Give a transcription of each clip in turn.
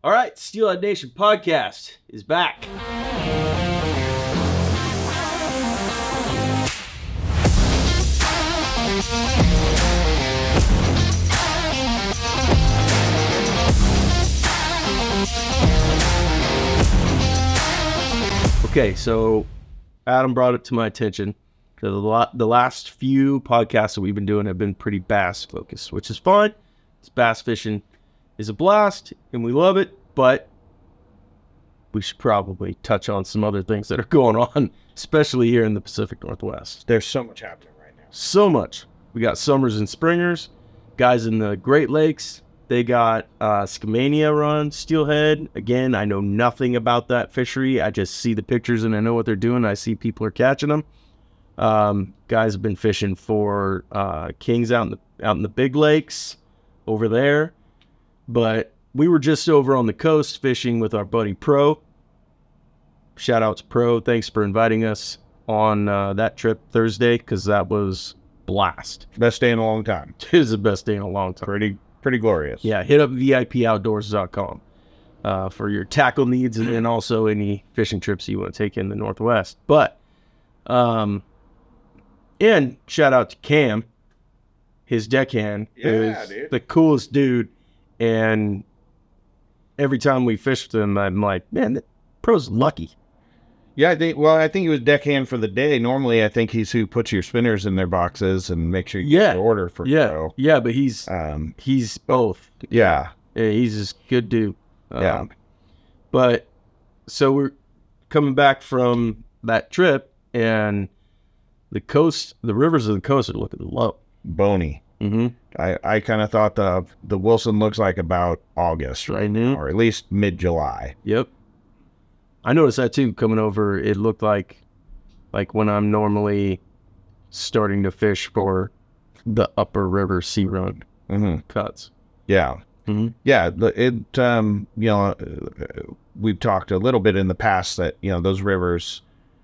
All right, Steelhead Nation podcast is back. Okay, so Adam brought it to my attention that the last few podcasts that we've been doing have been pretty bass focused, which is fine. It's bass fishing is a blast, and we love it, but we should probably touch on some other things that are going on, especially here in the Pacific Northwest. There's so much happening right now. So much. We got summers and springers, guys in the Great Lakes. They got Skamania run, steelhead. Again, I know nothing about that fishery. I just see the pictures and I know what they're doing. I see people are catching them. Guys have been fishing for kings out in the big lakes over there. But we were just over on the coast fishing with our buddy Pro. Shout out to Pro. Thanks for inviting us on that trip Thursday, because that was blast. Best day in a long time. It is the best day in a long time. Pretty glorious. Yeah, hit up VIPOutdoors.com for your tackle needs and also any fishing trips you want to take in the Northwest. But, and shout out to Cam, his deckhand, Yeah, who's dude. the coolest dude. And every time we fished him, I'm like, man, that Pro's lucky. Yeah, I think he was deckhand for the day. Normally, I think he's who puts your spinners in their boxes and make sure you get your order for Pro. Yeah, but he's both. Yeah. He's just a good dude. Yeah. But so we're coming back from that trip, and the rivers of the coast are looking low. Bony. Mm-hmm. I kind of thought the Wilson looks like about August, right now, or at least mid-July. Yep. I noticed that too coming over. It looked like when I'm normally starting to fish for the upper river sea run cuts. Yeah. Mm-hmm. Yeah. We've talked a little bit in the past that, those rivers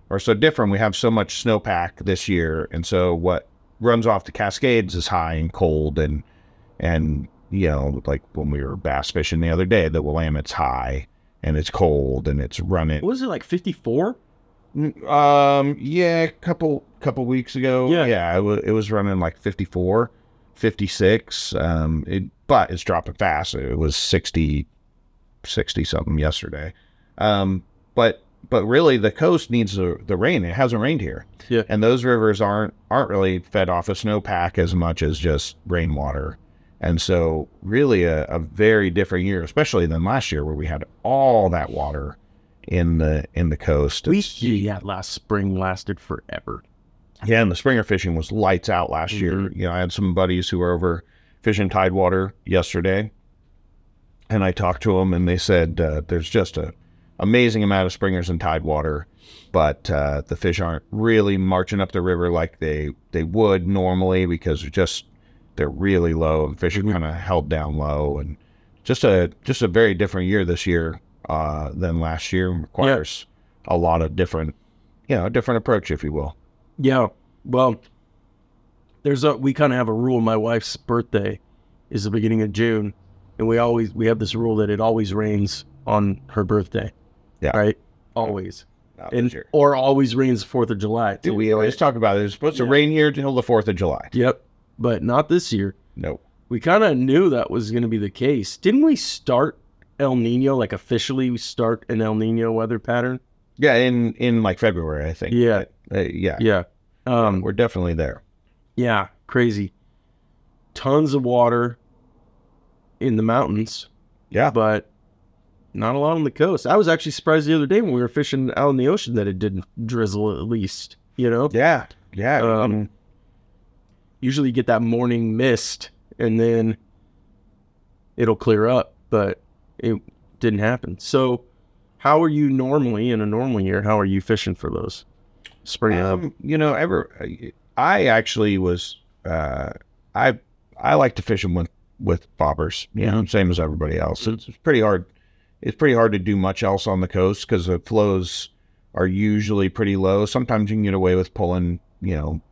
are so different. We have so much snowpack this year. And so what runs off the Cascades is high and cold. And like when we were bass fishing the other day, the Willamette's high. And it's cold, and it's running. What was it, like 54? Yeah, a couple weeks ago. Yeah, it was running like 54, 56. But it's dropping fast. It was 60 something yesterday. But really, the coast needs the rain. It hasn't rained here. Yeah, and those rivers aren't really fed off of snowpack as much as just rainwater. And so really a very different year, especially than last year where we had all that water in the coast. Last spring lasted forever. Yeah, and the springer fishing was lights out last year. I had some buddies who were over fishing tidewater yesterday, and I talked to them, and they said there's just an amazing amount of springers in tidewater, but the fish aren't really marching up the river like they would normally because they're really low, and fish are kind of held down low, and just a very different year this year than last year. Requires a lot of different, a different approach, if you will. Yeah, well, we kind of have a rule. My wife's birthday is the beginning of June, and we have this rule that it always rains on her birthday. Yeah, right, always, or always rains 4th of July. Too, we always talk about it. It's supposed to rain here until the 4th of July. Yep. But not this year. No. We kind of knew that was going to be the case. Didn't we start El Nino, like officially we start an El Nino weather pattern? Yeah, in like February, I think. Yeah. Yeah. We're definitely there. Yeah, crazy. Tons of water in the mountains. Yeah. But not a lot on the coast. I was actually surprised the other day when we were fishing out in the ocean that it didn't drizzle at least, Yeah. Yeah. Usually you get that morning mist and then it'll clear up, but it didn't happen. So how are you normally in a normal year? How are you fishing for those spring? I actually was, I like to fish them with bobbers, same as everybody else. It's pretty hard. It's pretty hard to do much else on the coast because the flows are usually pretty low. Sometimes you can get away with pulling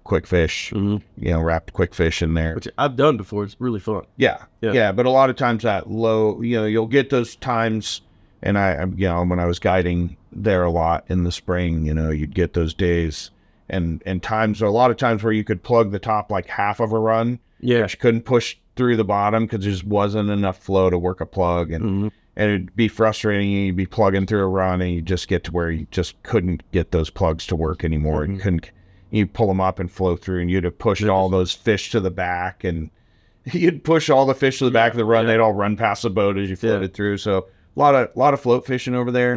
quick fish, wrapped quick fish in there. Which I've done before. It's really fun. Yeah. But a lot of times that low, you'll get those times. And when I was guiding there a lot in the spring, you'd get those days and times, a lot of times where you could plug the top like half of a run. Yeah. But you couldn't push through the bottom because there just wasn't enough flow to work a plug. And it'd be frustrating. You'd be plugging through a run and you just get to where you just couldn't get those plugs to work anymore. You pull them up and flow through, and you'd have pushed all those fish to the back, and you'd push all the fish to the back of the run. They'd all run past the boat as you floated through. So a lot of float fishing over there.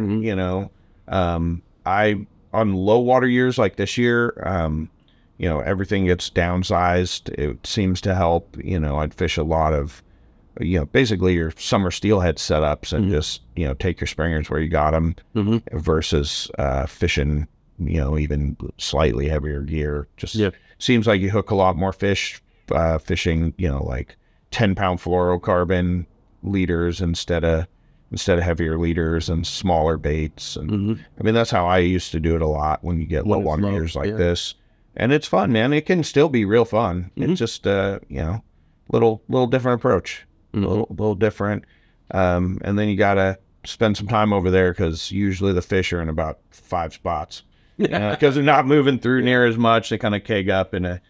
On low water years like this year, everything gets downsized. It seems to help. I'd fish a lot of, basically your summer steelhead setups and just, take your springers where you got them versus fishing, even slightly heavier gear. Just seems like you hook a lot more fish fishing, like 10-pound fluorocarbon leaders instead of heavier leaders and smaller baits. And I mean, that's how I used to do it a lot when you get low water years like this. And it's fun, man. It can still be real fun. It's just little different approach, a little different. And then you got to spend some time over there because usually the fish are in about 5 spots because they're not moving through near as much. They kind of keg up in a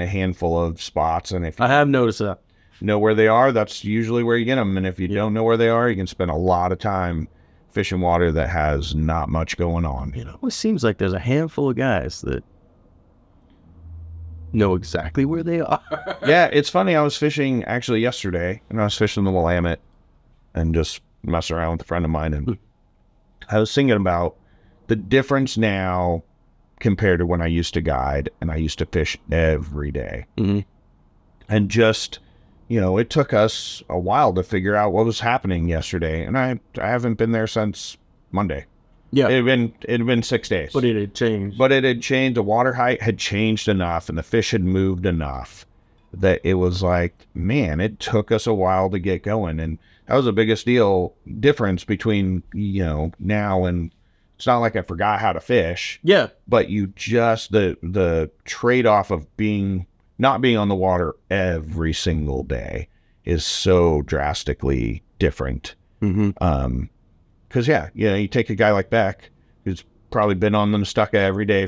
handful of spots. And if I have noticed that. Know where they are, that's usually where you get them. And if you don't know where they are, you can spend a lot of time fishing water that has not much going on. It seems like there's a handful of guys that know exactly where they are. Yeah, it's funny. I was fishing actually yesterday, and I was fishing the Willamette and just messing around with a friend of mine. And I was thinking about the difference now compared to when I used to guide and I used to fish every day. And just... it took us a while to figure out what was happening yesterday, and I haven't been there since Monday. Yeah, it had been 6 days. But it had changed. The water height had changed enough, and the fish had moved enough that it was like, man, it took us a while to get going, and that was the biggest difference between now and. It's not like I forgot how to fish. Yeah, but you just the trade-off of not being on the water every single day is so drastically different. Because you take a guy like Beck, who's probably been on the Stucca every day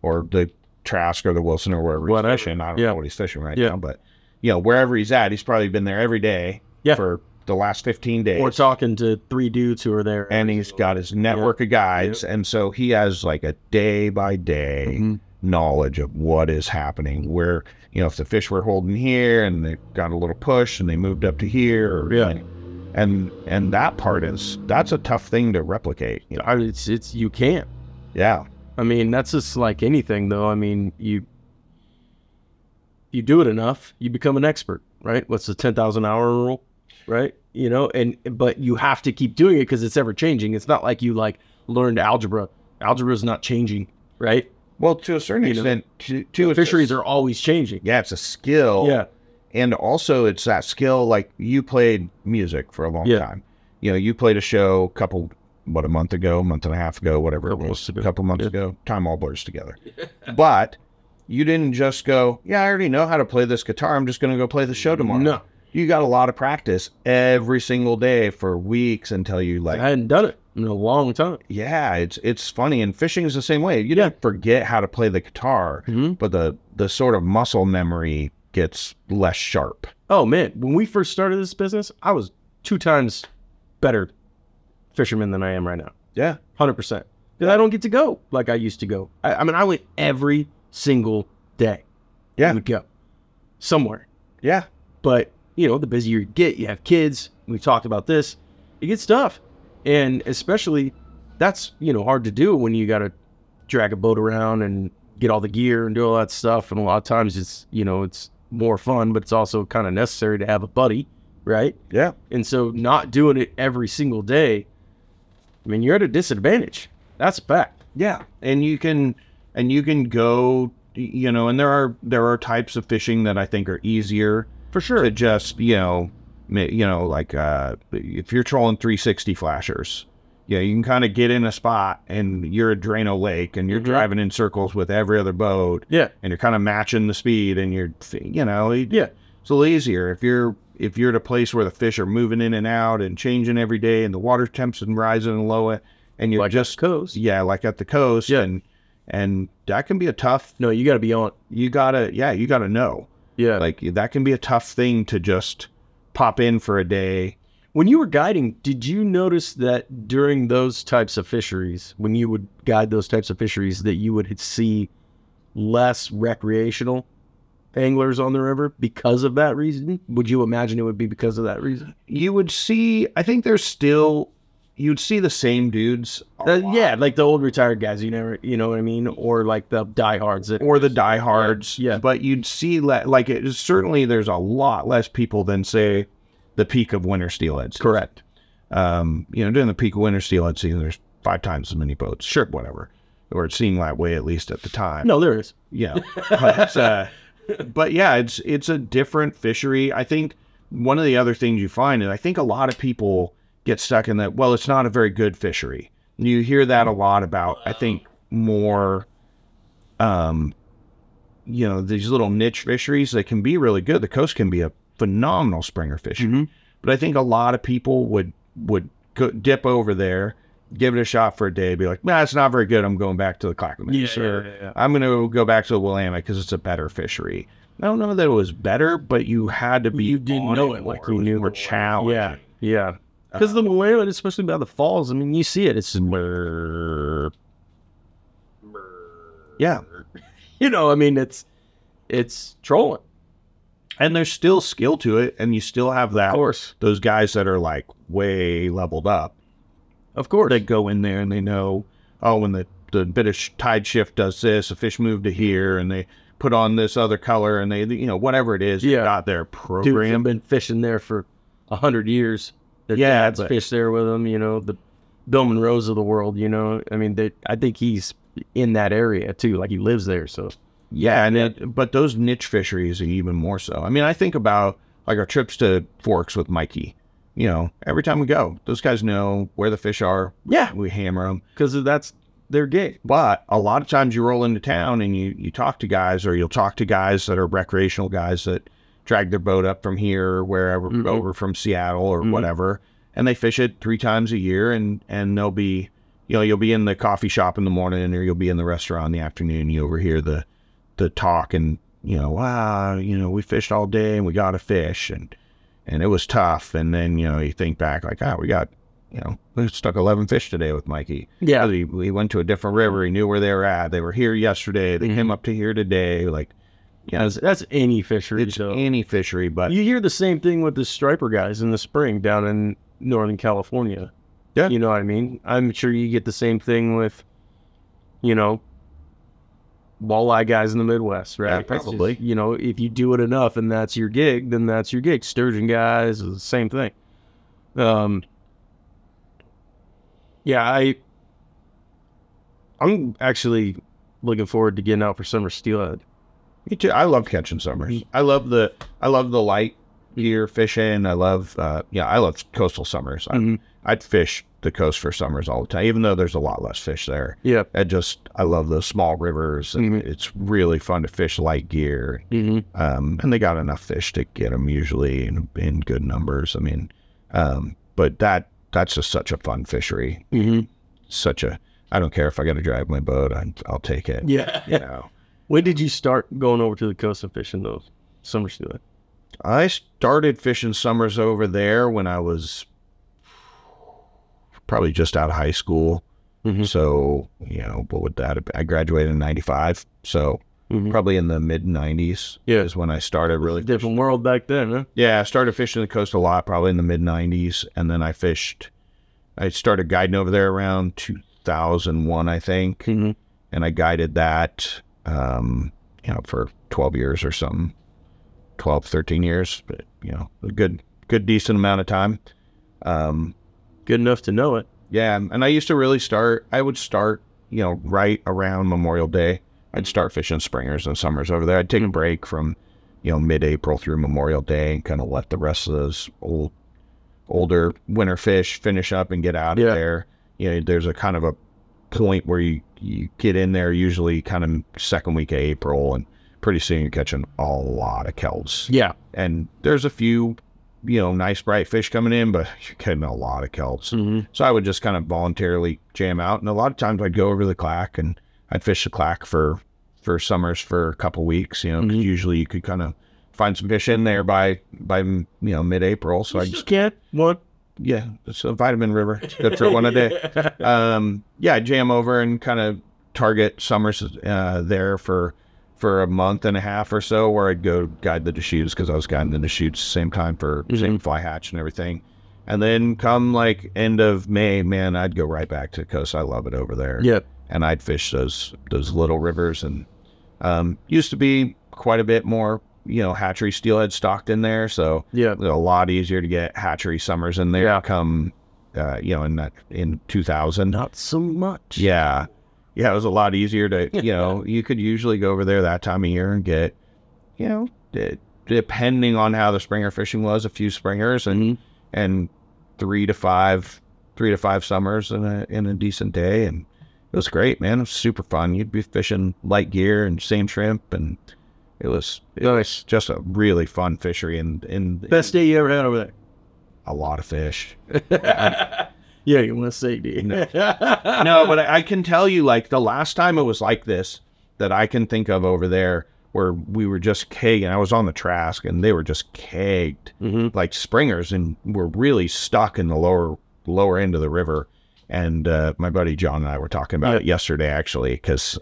or the Trask or the Wilson or wherever he's fishing. I don't know what he's fishing right now, but wherever he's at, he's probably been there every day for the last 15 days. We're talking to 3 dudes who are there. And he's got his network of guides. And so he has like a day by day knowledge of what is happening, where if the fish were holding here and they got a little push and they moved up to here and that part that's a tough thing to replicate. It's you can't. I mean, that's just like anything though. I mean, you do it enough, you become an expert, right? What's the 10,000 hour rule, right? But you have to keep doing it because it's ever changing. It's not like you learned algebra is not changing, right? Well, to a certain extent, too, fisheries are always changing. Yeah, it's a skill. Yeah. And also it's that skill, like you played music for a long time. You played a show a month and a half ago, whatever it was, a couple months ago. Time all blurs together. But you didn't just go, I already know how to play this guitar. I'm just going to go play the show tomorrow. No. You got a lot of practice every single day for weeks until you I hadn't done it in a long time. Yeah, it's funny, and fishing is the same way. You don't forget how to play the guitar, but the sort of muscle memory gets less sharp. Oh man, when we first started this business, I was 2 times better fisherman than I am right now. Yeah, 100%. Because I don't get to go like I used to go. I mean, I went every single day. Yeah, I would go somewhere. Yeah, but the busier you get, you have kids. We've talked about this. It gets tough. And especially that's, hard to do when you got to drag a boat around and get all the gear and do all that stuff. And a lot of times it's, it's more fun, but it's also kind of necessary to have a buddy, right? Yeah. And so not doing it every single day, I mean, you're at a disadvantage. That's a fact. Yeah. And you can go, and there are types of fishing that I think are easier for sure to just, like if you're trolling 360 flashers, Yeah, you can kind of get in a spot and you're at Drano Lake and you're driving in circles with every other boat. Yeah. And you're kind of matching the speed and you're, you know, Yeah. it's a little easier. If you're at a place where the fish are moving in and out and changing every day and the water temps and rising and lower and you're like just at the coast. Yeah, like at the coast. Yeah. And that can be a tough. No, you got to be on. You gotta know. Yeah. Like that can be a tough thing to just pop in for a day. When you were guiding, did you notice that during those types of fisheries, when you would guide those types of fisheries, that you would see less recreational anglers on the river because of that reason? Would you imagine it would be because of that reason? You would see, I think you'd see the same dudes. Yeah, like the old retired guys, you know what I mean? Or like the diehards. Or the diehards. Yeah. But you'd see, certainly there's a lot less people than, say, the peak of winter steelhead season. Correct. During the peak of winter steelhead season, there's 5 times as many boats. Sure, whatever. Or it seemed that way, at least at the time. No, there is. Yeah. But yeah, it's a different fishery. I think one of the other things you find is I think a lot of people get stuck in that, well, it's not a very good fishery. You hear that a lot about, I think, more, these little niche fisheries that can be really good. The coast can be a phenomenal springer fishing. But I think a lot of people would go dip over there, give it a shot for a day, be like, nah, it's not very good. I'm going back to the Clackamas. Yeah. I'm going to go back to the Willamette because it's a better fishery. I don't know that it was better, but you had to be. You didn't know it like you knew more challenging. Yeah. Because the Willamette, especially by the falls, I mean, you see it. It's yeah. I mean, it's trolling. And there's still skill to it, and you still have that. Of course. Those guys that are like way leveled up. Of course. They go in there and they know, oh, when the bit of tide shift does this, a fish moved to here, and they put on this other color, and they, whatever it is, yeah. got their program. Dudes have been fishing there for 100 years. Their dads fish there with them, the Bill Monroes of the world, I mean, I think he's in that area too, like he lives there, so. Yeah, but those niche fisheries are even more so. I mean, I think about like our trips to Forks with Mikey. Every time we go, those guys know where the fish are. Yeah. We hammer them. Because that's their gig. But a lot of times you roll into town and you talk to guys, or you'll talk to guys that are recreational guys that drag their boat up from here or wherever, over from Seattle or whatever, and they fish it 3 times a year, and they'll be, you'll be in the coffee shop in the morning, or you'll be in the restaurant in the afternoon, you overhear the talk, and wow, we fished all day and we got a fish, and it was tough. And then you think back like, we got we stuck 11 fish today with Mikey. Yeah, we went to a different river. He knew where they were at. They were here yesterday. They came up to here today. Like, that's any fishery. It's any fishery, but you hear the same thing with the striper guys in the spring down in Northern California. Yeah, you know what I mean. I'm sure you get the same thing with walleye guys in the Midwest, right? Yeah, probably. Just, if you do it enough and that's your gig, then that's your gig. Sturgeon guys is the same thing. Yeah, I'm actually looking forward to getting out for summer steelhead. Me too. I love catching summers. I love the light gear fishing. I love coastal summers. I'd fish the coast for summers all the time, even though there's a lot less fish there. Yeah. I love the small rivers, and it's really fun to fish light gear. And they got enough fish to get them usually in good numbers. I mean, but that's just such a fun fishery. I don't care if I got to drive my boat. I'll take it. Yeah. When did you start going over to the coast and fishing those summer steelhead? I started fishing summers over there when I was probably just out of high school. So, what would that have been? I graduated in 95. So probably in the mid 90s is when I started really fishing. Different world back then, huh? Yeah. I started fishing the coast a lot, probably in the mid 90s. And then I started guiding over there around 2001, I think. And I guided that, for 12 years or something, 12, 13 years, but, a good, decent amount of time. Good enough to know it. Yeah, and I used to really I would start, right around Memorial Day. I'd start fishing springers and summers over there. I'd take a break from, mid-April through Memorial Day and kind of let the rest of those older winter fish finish up and get out of there. you know, there's a kind of a point where you get in there usually kind of second week of April, and pretty soon you're catching a lot of kelps. Yeah. And there's a few, you know, nice bright fish coming in, but you're getting a lot of kelps. So I would just kind of voluntarily jam out. And a lot of times I'd go over the clack and I'd fish the clack for summers for a couple weeks, you know, 'cause usually you could kind of find some fish in there by you know, mid-April. So I just can't. What? Yeah, it's a vitamin river. Good for one a day. Yeah, I jam over and kind of target summers there for a month and a half or so, where I'd go guide the Deschutes, because I was guiding the Deschutes same time for same fly hatch and everything. And then come like end of May, man, I'd go right back to the coast. I love it over there. Yep. And I'd fish those little rivers, and used to be quite a bit more, you know, hatchery steelhead stocked in there, so yeah, a lot easier to get hatchery summers in there. Yeah. Come you know, in 2000. Not so much. Yeah, it was a lot easier to, you know, you could usually go over there that time of year and get, you know, depending on how the springer fishing was, a few springers and 3 to 5 summers in a decent day. And it was great, man. It was super fun. You'd be fishing light gear and same shrimp, and it was just a really fun fishery. And Best day you ever had over there? A lot of fish. Yeah, you want to say, do you? No, but I can tell you, like, the last time it was like this that I can think of over there, where we were just kegging. I was on the Trask, and they were just kegged like springers, and were really stuck in the lower end of the river. And my buddy John and I were talking about it yesterday, actually, because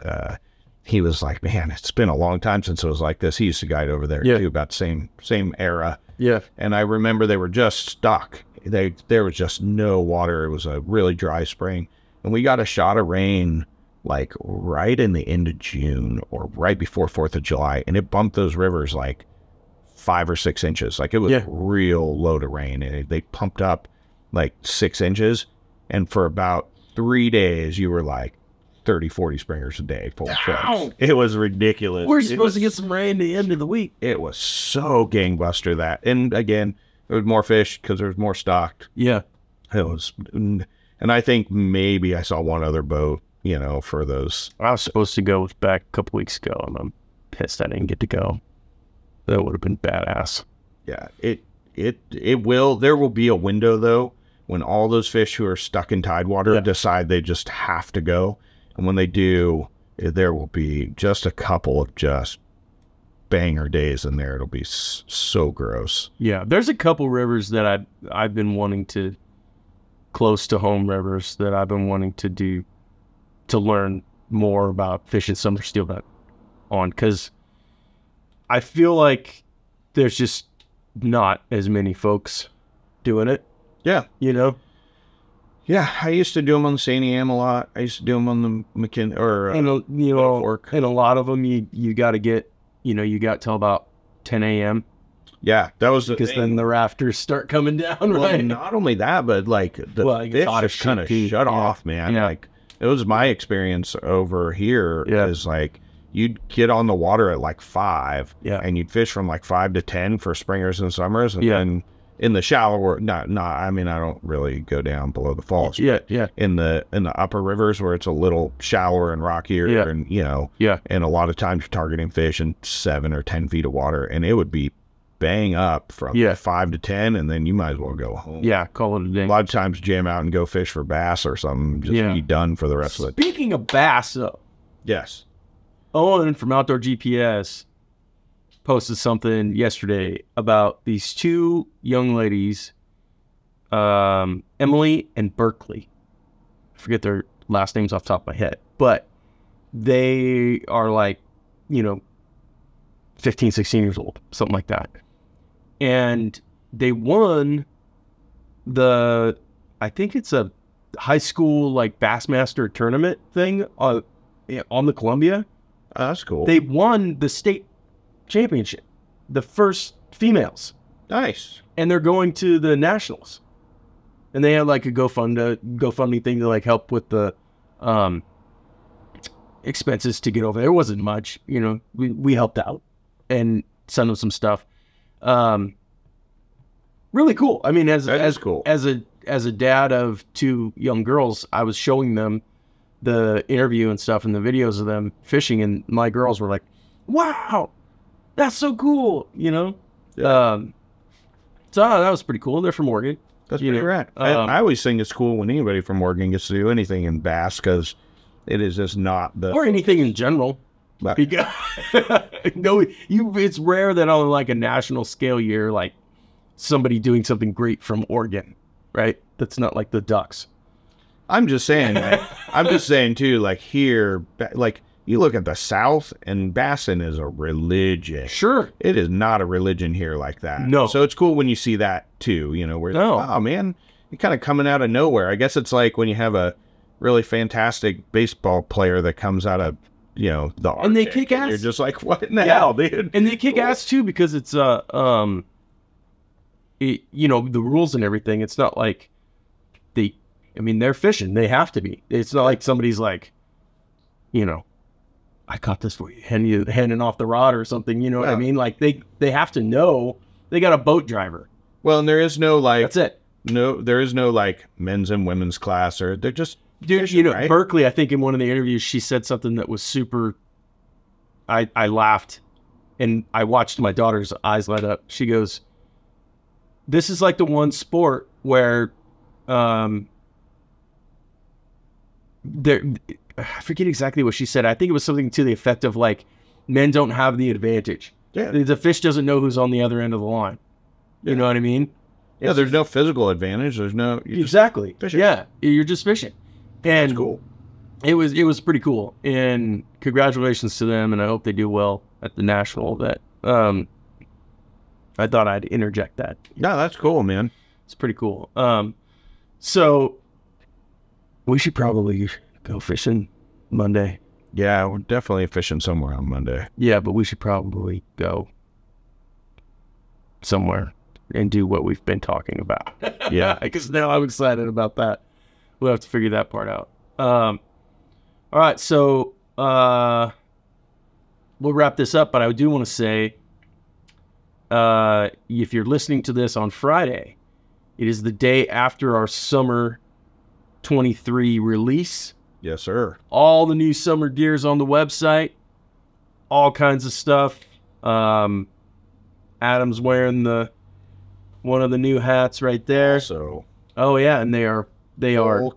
he was like, man, it's been a long time since it was like this. He used to guide over there too, about the same era. Yeah. And I remember they were just stuck. There was just no water. It was a really dry spring. And we got a shot of rain like right in the end of June or right before 4th of July. And it bumped those rivers like 5 or 6 inches. Like, it was real low to rain. And they pumped up like 6 inches. And for about 3 days, you were like 30, 40 springers a day full of fish. It was ridiculous. We're supposed to get some rain at the end of the week. It was so gangbuster that. And again, there was more fish because there was more stocked. Yeah. It was, and I think maybe I saw one other boat, you know, for those. I was supposed to go back a couple weeks ago, and I'm pissed I didn't get to go. That would have been badass. Yeah, there will be a window, though, when all those fish who are stuck in tidewater decide they just have to go. And when they do, there will be just a couple of just banger days in there. It'll be so gross. Yeah, there's a couple rivers that I've been wanting to, close to home rivers, that I've been wanting to do, to learn more about fishing summer steelhead on, because I feel like there's just not as many folks doing it. Yeah. You know? Yeah, I used to do them on the St. Am a lot. I used to do them on the McKinley or Fork. And a lot of them you got to get, you got till about 10 a.m. Yeah, that was because then the rafters start coming down. Well, right? Not only that, but like the fish just kind of shut off, man. Yeah. Like, it was my experience over here. Is like you'd get on the water at like 5, and you'd fish from like 5 to 10 for springers and summers, and then in the shallower, I mean, I don't really go down below the falls. Yeah. In the upper rivers where it's a little shallower and rockier, and and a lot of times you're targeting fish in 7 or 10 feet of water, and it would be bang up from 5 to 10, and then you might as well go home. Yeah, call it a day. A lot of times jam out and go fish for bass or something. Just be done for the rest of it. Speaking of bass, though. Yes. Owen from Outdoor GPS posted something yesterday about these 2 young ladies, Emily and Berkeley. I forget their last names off the top of my head, but they are like, 15, 16 years old, something like that. And they won I think it's a high school like Bassmaster tournament thing on the Columbia. Oh, that's cool. They won the state championship, the first females. Nice. And they're going to the nationals, and they had like a GoFundMe thing to like help with the expenses to get over there. It wasn't much, we helped out and sent them some stuff. Really cool. I mean, as cool. as as a dad of 2 young girls, I was showing them the interview and stuff and the videos of them fishing, and my girls were like, wow, that's so cool, you know? Yeah. So that was pretty cool. They're from Oregon. That's pretty rad. I always think it's cool when anybody from Oregon gets to do anything in bass, because it is just not the... Or anything in general. But, Because, it's rare that on like a national scale you're like somebody doing something great from Oregon, right? That's not like the Ducks. I'm just saying, I'm just saying too, like here, like you look at the South, and bassing is a religion. Sure. It is not a religion here like that. No. So it's cool when you see that too, you know, where, oh man, you're kind of coming out of nowhere. I guess it's like when you have a really fantastic baseball player that comes out of, you know, the Arctic, and they kick ass. You're just like, what in the hell, dude? And they kick ass too, because it's, you know, the rules and everything. It's not like they're fishing. They have to be. It's not like somebody's like, you know, I caught this for you, handing off the rod or something. You know what I mean? Like they have to know. They got a boat driver. Well, and there is no like. That's it. No, there is no like men's and women's class, or they're just. Dude, fishing, you know, right? Berkeley, I think in one of the interviews, she said something that was super. I laughed, and I watched my daughter's eyes light up. She goes, "This is like the one sport where, I forget exactly what she said. I think it was something to the effect of like, men don't have the advantage. Yeah. The fish doesn't know who's on the other end of the line. You know what I mean? Yeah, there's no physical advantage. There's no exactly. Fishing. Yeah, you're just fishing, and that's cool. It was pretty cool, and congratulations to them, and I hope they do well at the national event. I thought I'd interject that. No, that's cool, man. It's pretty cool. So we should probably go fishing Monday. Yeah, we're definitely fishing somewhere on Monday. Yeah, but we should probably go somewhere and do what we've been talking about. Yeah, because now I'm excited about that. We'll have to figure that part out. All right, so we'll wrap this up, but I do want to say, if you're listening to this on Friday, it is the day after our summer 23 release. Yes, sir. All the new summer gear's on the website, all kinds of stuff. Adam's wearing one of the new hats right there. So, oh yeah, and they are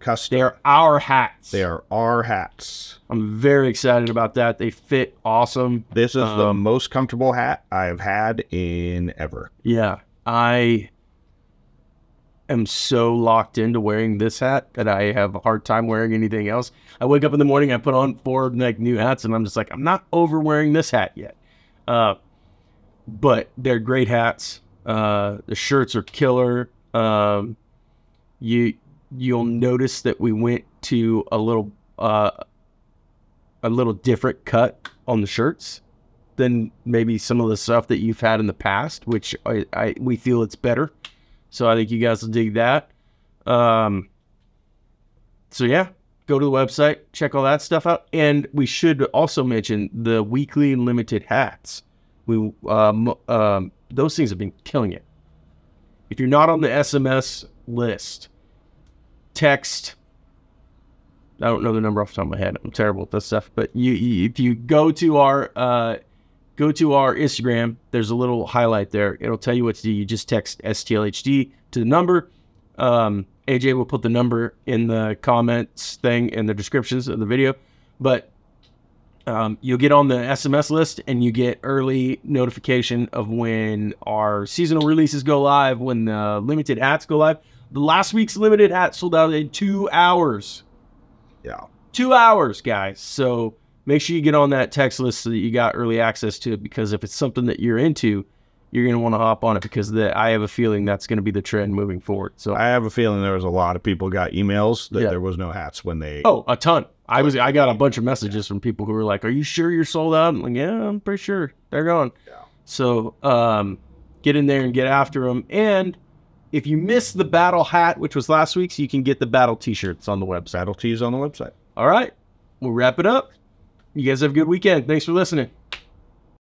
custom. They are our hats. They are our hats. I'm very excited about that. They fit awesome. This is the most comfortable hat I've had in ever. Yeah, I am so locked into wearing this hat that I have a hard time wearing anything else. I wake up in the morning, I put on 4 like new hats, and I'm just like, I'm not over wearing this hat yet. But they're great hats. The shirts are killer. You'll notice that we went to a little different cut on the shirts than maybe some of the stuff that you've had in the past, which we feel it's better. So I think you guys will dig that. So yeah, go to the website, check all that stuff out. And we should also mention the weekly limited hats. Those things have been killing it. If you're not on the SMS list, text, I don't know the number off the top of my head. I'm terrible at this stuff. But if you go to our Instagram, there's a little highlight there. It'll tell you what to do. You just text STLHD to the number. AJ will put the number in the comments thing in the descriptions of the video. But you'll get on the SMS list, and you get early notification of when our seasonal releases go live, when the limited hats go live. The last week's limited hat sold out in 2 hours. Yeah. 2 hours, guys. So make sure you get on that text list so that you got early access to it, because if it's something that you're into, you're going to want to hop on it, because I have a feeling that's going to be the trend moving forward. So I have a feeling there was a lot of people got emails that there was no hats when they... Oh, a ton. I got a bunch of messages from people who were like, are you sure you're sold out? I'm like, yeah, I'm pretty sure. They're gone. Yeah. So get in there and get after them. And if you missed the battle hat, which was last week's, you can get the battle t-shirts on the website. Battle tees on the website. All right. We'll wrap it up. You guys have a good weekend. Thanks for listening.